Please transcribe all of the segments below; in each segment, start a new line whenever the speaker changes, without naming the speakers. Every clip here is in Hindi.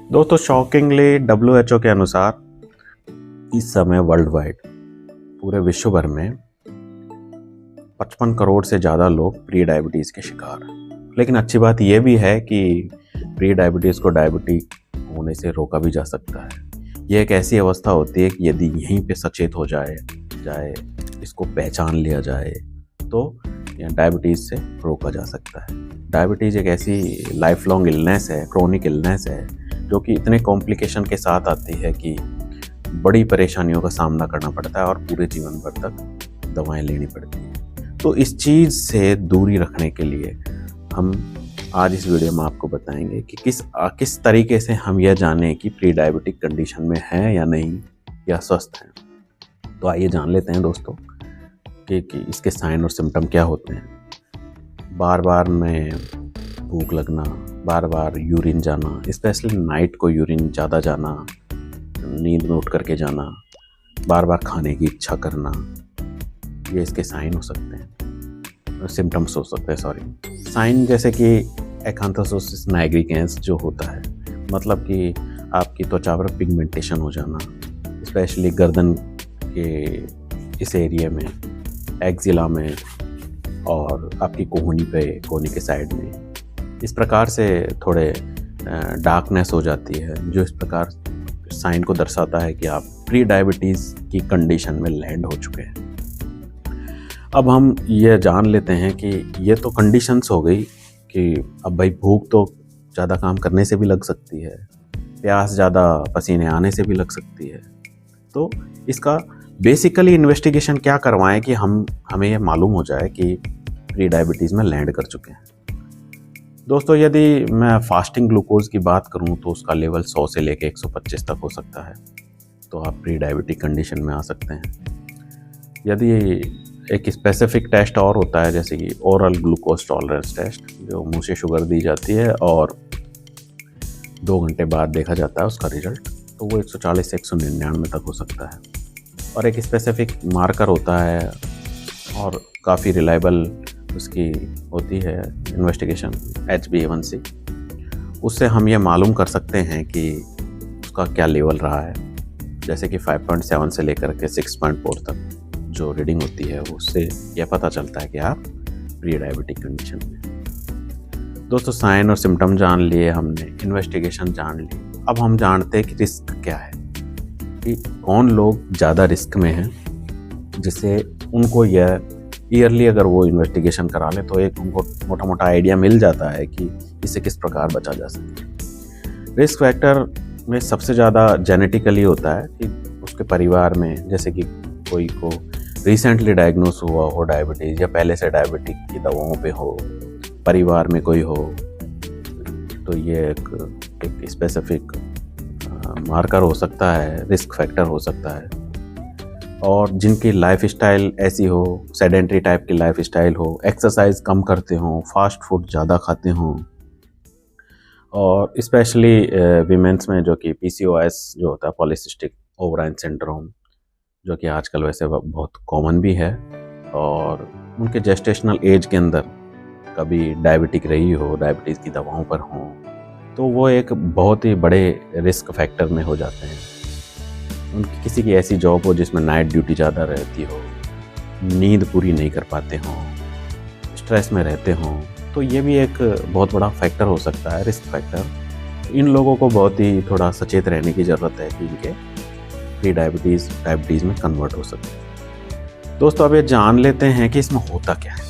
दोस्तों शॉकिंगली WHO के अनुसार इस समय वर्ल्ड वाइड पूरे विश्व भर में 55 करोड़ से ज़्यादा लोग प्री डायबिटीज़ के शिकार हैं। लेकिन अच्छी बात यह भी है कि प्री डायबिटीज़ को डायबिटीज होने से रोका भी जा सकता है। यह एक ऐसी अवस्था होती है कि यदि यहीं पे सचेत हो जाए इसको पहचान लिया जाए तो डायबिटीज़ से रोका जा सकता है। डायबिटीज़ एक ऐसी लाइफ लॉन्ग इलनेस है, क्रोनिक इलनेस है, जो कि इतने कॉम्प्लिकेशन के साथ आती है कि बड़ी परेशानियों का सामना करना पड़ता है और पूरे जीवन भर तक दवाएं लेनी पड़ती हैं। तो इस चीज़ से दूरी रखने के लिए हम आज इस वीडियो में आपको बताएंगे कि किस तरीके से हम यह जानें कि प्री डायबिटिक कंडीशन में हैं या नहीं, या स्वस्थ हैं। तो आइए जान लेते हैं दोस्तों कि इसके साइन और सिम्टम क्या होते हैं। बार बार में भूख लगना, बार बार यूरिन जाना, स्पेशली नाइट को यूरिन ज़्यादा जाना, नींद में उठ करके जाना, बार बार खाने की इच्छा करना, ये इसके साइन हो सकते हैं, सिम्टम्स हो सकते हैं। साइन जैसे कि एक्यांथोसिस नाइग्रिकेंस जो होता है, मतलब कि आपकी त्वचा पर पिगमेंटेशन हो जाना, स्पेशली गर्दन के इस एरिया में, एक्जिला में और आपकी कोहनी के साइड में, इस प्रकार से थोड़े डार्कनेस हो जाती है, जो इस प्रकार साइन को दर्शाता है कि आप प्री डायबिटीज़ की कंडीशन में लैंड हो चुके हैं। अब हम ये जान लेते हैं कि ये तो कंडीशंस हो गई कि अब भाई भूख तो ज़्यादा काम करने से भी लग सकती है, प्यास ज़्यादा पसीने आने से भी लग सकती है। तो इसका बेसिकली इन्वेस्टिगेशन क्या करवाएं कि हमें ये मालूम हो जाए कि प्री डायबिटीज़ में लैंड कर चुके हैं। दोस्तों यदि मैं फास्टिंग ग्लूकोज की बात करूं तो उसका लेवल 100 से लेकर 125 तक हो सकता है, तो आप प्री डायबिटिक कंडीशन में आ सकते हैं। यदि एक स्पेसिफिक टेस्ट और होता है, जैसे कि ओरल ग्लूकोज टॉलरेंस टेस्ट, जो मुंह से शुगर दी जाती है और 2 घंटे बाद देखा जाता है उसका रिजल्ट, तो वो 140 से 199 तक हो सकता है। और एक स्पेसिफिक मार्कर होता है और काफ़ी रिलायबल उसकी होती है इन्वेस्टिगेशन, HbA1c। उससे हम ये मालूम कर सकते हैं कि उसका क्या लेवल रहा है, जैसे कि 5.7 से लेकर के 6.4 तक जो रीडिंग होती है, उससे यह पता चलता है कि आप प्री डायबिटिक कंडीशन में। दोस्तों साइन और सिम्टम जान लिए हमने, इन्वेस्टिगेशन जान ली। अब हम जानते हैं कि रिस्क क्या है, कि कौन लोग ज़्यादा रिस्क में हैं, जिससे उनको यह ईयरली अगर वो इन्वेस्टिगेशन करा ले तो एक उनको मोटा मोटा आइडिया मिल जाता है कि इससे किस प्रकार बचा जा सके। रिस्क फैक्टर में सबसे ज़्यादा जेनेटिकली होता है कि उसके परिवार में, जैसे कि कोई को रिसेंटली डायग्नोस हुआ हो डायबिटीज़, या पहले से डायबिटिक की दवाओं पे हो, परिवार में कोई हो, तो ये एक स्पेसिफिक मार्कर हो सकता है, रिस्क फैक्टर हो सकता है। और जिनकी लाइफ स्टाइल ऐसी हो, सेडेंट्री टाइप की लाइफ स्टाइल हो, एक्सरसाइज कम करते हों, फास्ट फूड ज़्यादा खाते हों, और स्पेशली वीमेंस में जो कि PCOS जो होता है, पॉलीसिस्टिक ओवराइन सिंड्रोम, जो कि आजकल वैसे बहुत कॉमन भी है, और उनके जेस्टेशनल एज के अंदर कभी डायबिटिक रही हो, डायबिटीज़ की दवाओं पर हों, तो वो एक बहुत ही बड़े रिस्क फैक्टर में हो जाते हैं। उनकी किसी की ऐसी जॉब हो जिसमें नाइट ड्यूटी ज़्यादा रहती हो, नींद पूरी नहीं कर पाते हों, स्ट्रेस में रहते हों, तो ये भी एक बहुत बड़ा फैक्टर हो सकता है, रिस्क फैक्टर। इन लोगों को बहुत ही थोड़ा सचेत रहने की ज़रूरत है कि इनके प्री डायबिटीज़ में कन्वर्ट हो सके। दोस्तों अब ये जान लेते हैं कि इसमें होता क्या है।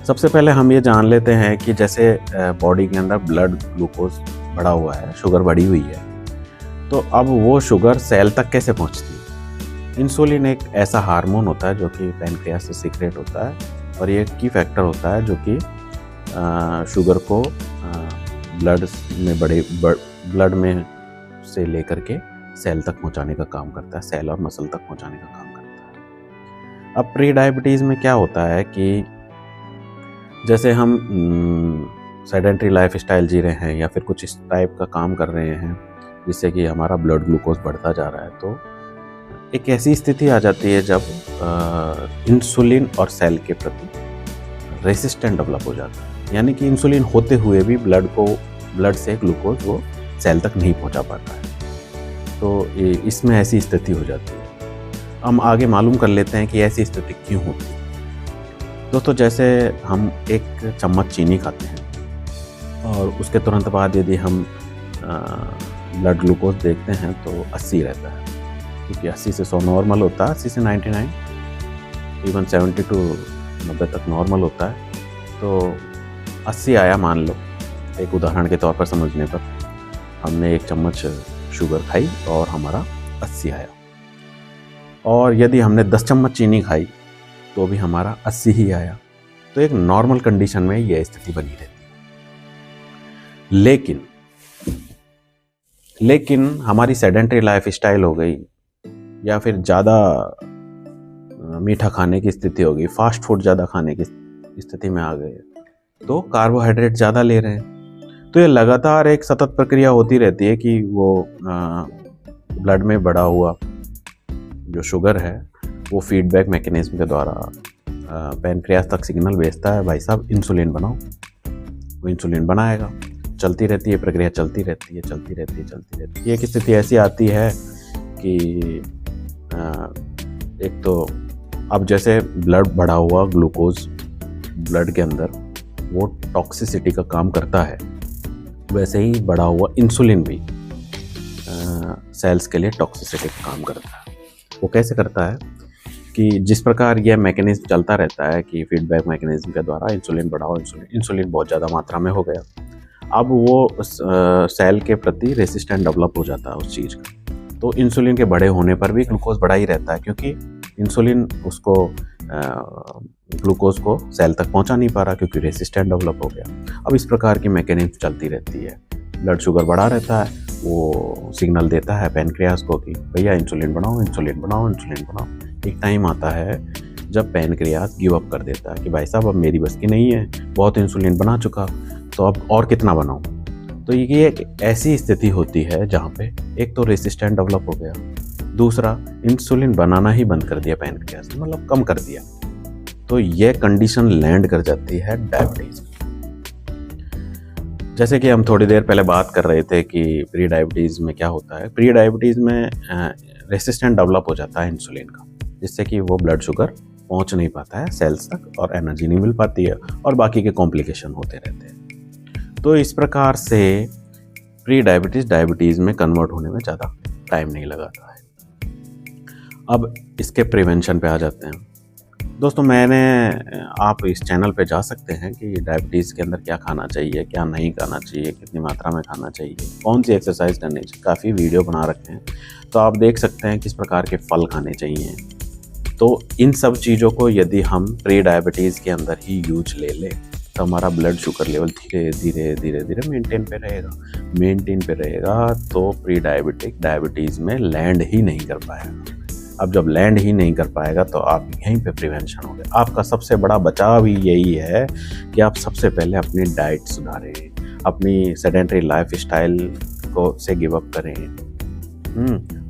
सबसे पहले हम ये जान लेते हैं कि जैसे बॉडी के अंदर ब्लड ग्लूकोज बढ़ा हुआ है, शुगर बढ़ी हुई है, तो अब वो शुगर सेल तक कैसे पहुंचती है। इंसुलिन एक ऐसा हार्मोन होता है जो कि पैनक्रियास से सीक्रेट होता है, और ये की फैक्टर होता है जो कि शुगर को ब्लड में से लेकर के सेल तक पहुंचाने का काम करता है, सेल और मसल तक पहुंचाने का काम करता है। अब प्री डायबिटीज़ में क्या होता है कि जैसे हम सेडेंट्री लाइफ स्टाइल जी रहे हैं, या फिर कुछ इस टाइप का काम कर रहे हैं जिससे कि हमारा ब्लड ग्लूकोज बढ़ता जा रहा है, तो एक ऐसी स्थिति आ जाती है जब इंसुलिन और सेल के प्रति रेसिस्टेंट डेवलप हो जाता है। यानी कि इंसुलिन होते हुए भी ब्लड से ग्लूकोज वो सेल तक नहीं पहुंचा पाता है। तो इसमें ऐसी स्थिति हो जाती है। हम आगे मालूम कर लेते हैं कि ऐसी स्थिति क्यों होती है। दोस्तों, जैसे हम एक चम्मच चीनी खाते हैं और उसके तुरंत बाद यदि हम ब्लड ग्लूकोज देखते हैं तो 80 रहता है, क्योंकि 80 से 100 नॉर्मल होता है, 80 से 99, इवन 70 टू 90 तक नॉर्मल होता है। तो 80 आया मान लो, एक उदाहरण के तौर पर समझने पर हमने एक चम्मच शुगर खाई और हमारा 80 आया, और यदि हमने 10 चम्मच चीनी खाई तो भी हमारा 80 ही आया। तो एक नॉर्मल कंडीशन में यह स्थिति बनी रहती है। लेकिन हमारी सेडेंटरी लाइफ स्टाइल हो गई, या फिर ज़्यादा मीठा खाने की स्थिति हो गई, फास्ट फूड ज़्यादा खाने की स्थिति में आ गए, तो कार्बोहाइड्रेट ज़्यादा ले रहे हैं। तो ये लगातार एक सतत प्रक्रिया होती रहती है कि वो ब्लड में बढ़ा हुआ जो शुगर है वो फीडबैक मैकेनिज्म के द्वारा पैनक्रियास तक सिग्नल भेजता है, भाई साहब इंसुलिन बनाओ। वो इंसुलिन बनाएगा, चलती रहती है प्रक्रिया, चलती रहती है। एक स्थिति ऐसी आती है कि एक तो अब जैसे ब्लड बढ़ा हुआ ग्लूकोज ब्लड के अंदर वो टॉक्सिसिटी का काम करता है, वैसे ही बढ़ा हुआ इंसुलिन भी सेल्स के लिए टॉक्सिसिटी का काम करता है। वो कैसे करता है कि जिस प्रकार यह मैकेनिज्म चलता रहता है कि फीडबैक मैकेनिज्म के द्वारा इंसुलिन बढ़ाओ, इंसुलिन बहुत ज़्यादा मात्रा में हो गया, अब वो सेल के प्रति रेसिस्टेंट डेवलप हो जाता है उस चीज़ का। तो इंसुलिन के बड़े होने पर भी ग्लूकोज बढ़ा ही रहता है, क्योंकि इंसुलिन उसको ग्लूकोज को सेल तक पहुंचा नहीं पा रहा, क्योंकि रेसिस्टेंट डेवलप हो गया। अब इस प्रकार की मैकेनिज्म चलती रहती है। ब्लड शुगर बढ़ा रहता है, वो सिग्नल देता है पैनक्रियास को कि भैया इंसुलिन बनाओ, इंसुलिन बनाओ, इंसुलिन बनाओ। एक टाइम आता है जब पैनक्रियास गिव अप कर देता है कि भाई साहब अब मेरी बस की नहीं है, बहुत इंसुलिन बना चुका, तो अब और कितना बनाऊं। तो ये एक ऐसी स्थिति होती है जहाँ पे एक तो रेसिस्टेंट डेवलप हो गया, दूसरा इंसुलिन बनाना ही बंद कर दिया पैनक्रियास ने, मतलब कम कर दिया। तो ये कंडीशन लैंड कर जाती है डायबिटीज। जैसे कि हम थोड़ी देर पहले बात कर रहे थे कि प्री डायबिटीज़ में क्या होता है। प्री डायबिटीज़ में रेसिस्टेंट डेवलप हो जाता है इंसुलिन का, जिससे कि वो ब्लड शुगर पहुंच नहीं पाता है सेल्स तक और एनर्जी नहीं मिल पाती है और बाकी के कॉम्प्लिकेशन होते रहते हैं। तो इस प्रकार से प्री डायबिटीज़ में कन्वर्ट होने में ज़्यादा टाइम नहीं लगाता है। अब इसके प्रिवेंशन पे आ जाते हैं। दोस्तों, आप इस चैनल पे जा सकते हैं कि डायबिटीज़ के अंदर क्या खाना चाहिए, क्या नहीं खाना चाहिए, कितनी मात्रा में खाना चाहिए, कौन सी एक्सरसाइज करनी चाहिए, काफ़ी वीडियो बना रखे हैं। तो आप देख सकते हैं किस प्रकार के फल खाने चाहिए। तो इन सब चीज़ों को यदि हम प्री डायबिटीज़ के अंदर ही यूज ले लें तो हमारा ब्लड शुगर लेवल धीरे धीरे मेंटेन पे रहेगा, तो प्री डायबिटीज़ में लैंड ही नहीं कर पाएगा। अब जब लैंड ही नहीं कर पाएगा तो आप यहीं पे प्रिवेंशन हो गया। आपका सबसे बड़ा बचाव ही यही है कि आप सबसे पहले अपनी डाइट सुधारें, अपनी सेडेंटरी लाइफ स्टाइल को से गिव अप करें,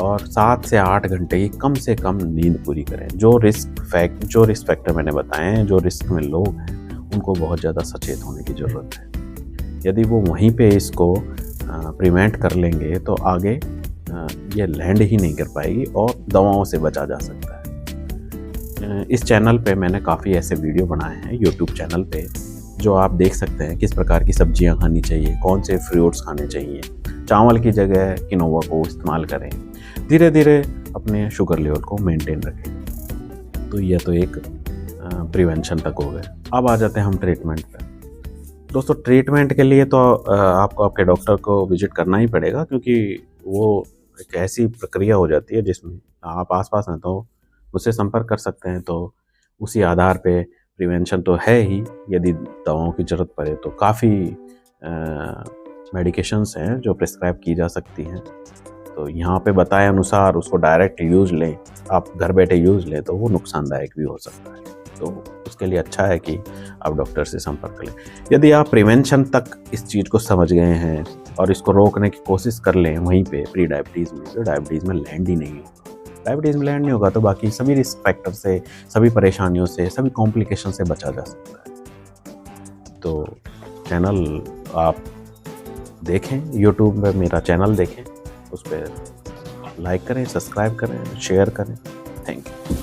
और 7 से 8 घंटे की कम से कम नींद पूरी करें। जो रिस्क फैक्टर मैंने बताए हैं, जो रिस्क में लोग हैं, उनको बहुत ज़्यादा सचेत होने की ज़रूरत है। यदि वो वहीं पे इसको प्रिवेंट कर लेंगे तो आगे ये लैंड ही नहीं कर पाएगी और दवाओं से बचा जा सकता है। इस चैनल पे मैंने काफ़ी ऐसे वीडियो बनाए हैं यूट्यूब चैनल पे, जो आप देख सकते हैं किस प्रकार की सब्जियां खानी चाहिए, कौन से फ्रूट्स खाने चाहिए, चावल की जगह किनोवा को इस्तेमाल करें, धीरे धीरे अपने शुगर लेवल को मेंटेन रखें। तो यह तो एक प्रिवेंशन तक हो गए। अब आ जाते हैं हम ट्रीटमेंट पे। दोस्तों, ट्रीटमेंट के लिए तो आपको आपके डॉक्टर को विजिट करना ही पड़ेगा, क्योंकि वो एक ऐसी प्रक्रिया हो जाती है जिसमें आप आसपास हैं तो उससे संपर्क कर सकते हैं। तो उसी आधार पे प्रिवेंशन तो है ही। यदि दवाओं की ज़रूरत पड़े तो काफ़ी मेडिकेशंस हैं जो प्रिस्क्राइब की जा सकती हैं। तो यहाँ पे बताए अनुसार उसको डायरेक्ट यूज़ लें, आप घर बैठे यूज़ लें तो वो नुकसानदायक भी हो सकता है। तो उसके लिए अच्छा है कि आप डॉक्टर से संपर्क करें। यदि आप प्रिवेंशन तक इस चीज़ को समझ गए हैं और इसको रोकने की कोशिश कर लें वहीं पे प्री डायबिटीज़ में, तो डायबिटीज़ में लैंड ही नहीं होगा। डायबिटीज़ में लैंड नहीं होगा तो बाकी सभी रिस्क फैक्टर से, सभी परेशानियों से, सभी कॉम्प्लिकेशन से बचा जा सकता है। तो चैनल आप देखें, यूट्यूब में मेरा चैनल देखें, उस पर लाइक करें, सब्सक्राइब करें, शेयर करें। Thank you.